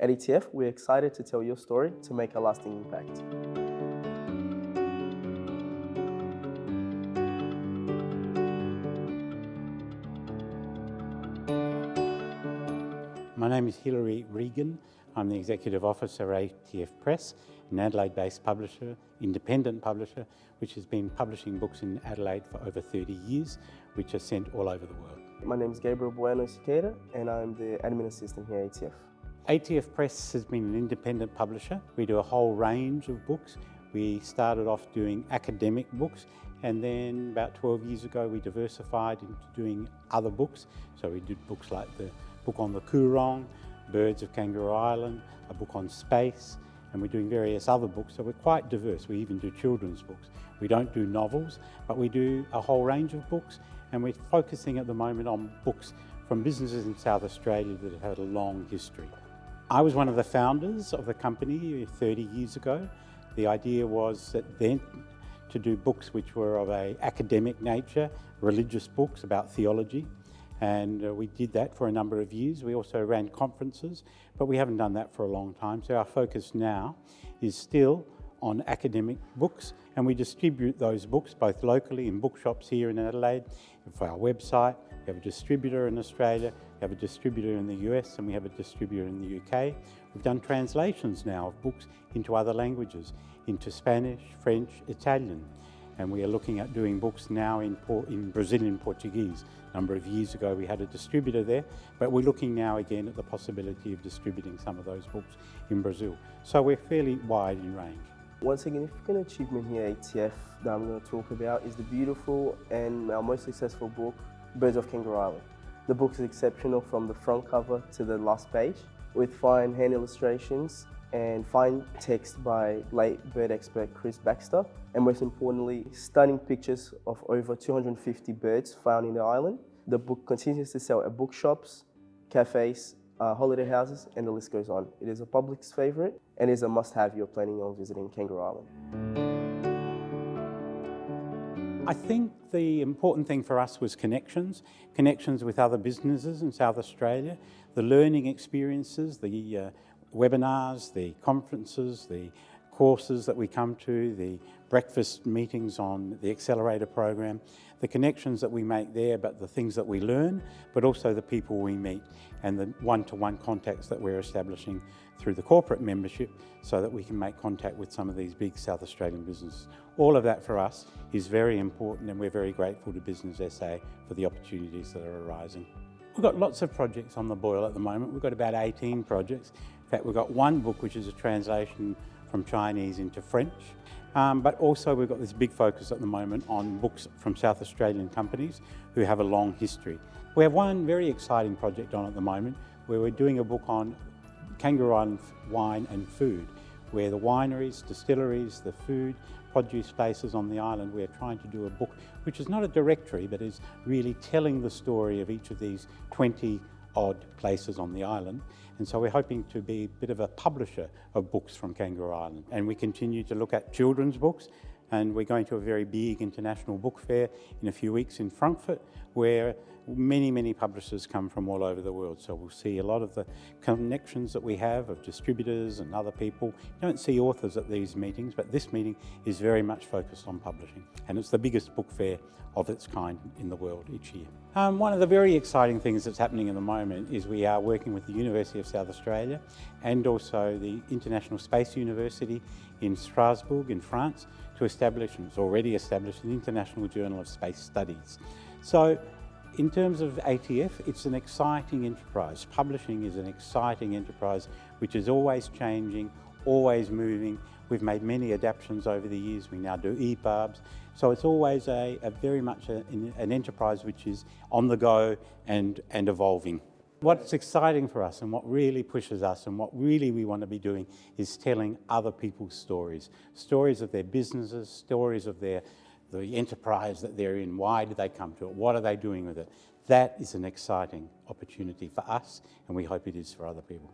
At ETF, we're excited to tell your story to make a lasting impact. My name is Hilary Regan. I'm the Executive Officer at ATF Press, an Adelaide-based publisher, independent publisher, which has been publishing books in Adelaide for over 30 years, which are sent all over the world. My name is Gabriel Bueno Siqueira, and I'm the Admin Assistant here at ATF. ATF Press has been an independent publisher. We do a whole range of books. We started off doing academic books, and then about 12 years ago we diversified into doing other books. So we did books like the book on the Coorong, Birds of Kangaroo Island, a book on space, and we're doing various other books. So we're quite diverse. We even do children's books. We don't do novels, but we do a whole range of books, and we're focusing at the moment on books from businesses in South Australia that have had a long history. I was one of the founders of the company 30 years ago. The idea was that then to do books which were of an academic nature, religious books about theology, and we did that for a number of years. We also ran conferences, but we haven't done that for a long time. So our focus now is still on academic books, and we distribute those books both locally in bookshops here in Adelaide, and for our website. We have a distributor in Australia, we have a distributor in the US, and we have a distributor in the UK. We've done translations now of books into other languages, into Spanish, French, Italian, and we are looking at doing books now in Brazilian Portuguese. A number of years ago we had a distributor there, but we're looking now again at the possibility of distributing some of those books in Brazil. So we're fairly wide in range. One significant achievement here at ATF that I'm going to talk about is the beautiful and our most successful book, Birds of Kangaroo Island. The book is exceptional from the front cover to the last page, with fine hand illustrations and fine text by late bird expert Chris Baxter, and most importantly, stunning pictures of over 250 birds found in the island. The book continues to sell at bookshops, cafes, holiday houses, and the list goes on. It is a public's favourite and is a must-have if you're planning on visiting Kangaroo Island. I think the important thing for us was connections with other businesses in South Australia, the learning experiences, the webinars, the conferences, the courses that we come to, the breakfast meetings on the Accelerator program, the connections that we make there, but the things that we learn, but also the people we meet and the one-to-one contacts that we're establishing through the corporate membership so that we can make contact with some of these big South Australian businesses. All of that for us is very important, and we're very grateful to Business SA for the opportunities that are arising. We've got lots of projects on the boil at the moment. We've got about 18 projects. In fact, we've got one book which is a translation from Chinese into French, but also we've got this big focus at the moment on books from South Australian companies who have a long history. We have one very exciting project on at the moment where we're doing a book on Kangaroo Island wine and food, where the wineries, distilleries, the food, produce places on the island, we're trying to do a book which is not a directory but is really telling the story of each of these 20 odd places on the island. And so we're hoping to be a bit of a publisher of books from Kangaroo Island. And we continue to look at children's books, and we're going to a very big international book fair in a few weeks in Frankfurt, where many publishers come from all over the world. So we'll see a lot of the connections that we have of distributors and other people. You don't see authors at these meetings, but this meeting is very much focused on publishing. And it's the biggest book fair of its kind in the world each year. One of the very exciting things that's happening at the moment is we are working with the University of South Australia and also the International Space University in Strasbourg in France to establish, and it's already established, an International Journal of Space Studies. So in terms of ATF, it's an exciting enterprise. Publishing is an exciting enterprise which is always changing, always moving. We've made many adaptations over the years. We now do EPUBs. So it's always very much an enterprise which is on the go and evolving. What's exciting for us and what really pushes us and what really we want to be doing is telling other people's stories. Stories of their businesses, stories of the enterprise that they're in. Why did they come to it? What are they doing with it? That is an exciting opportunity for us, and we hope it is for other people.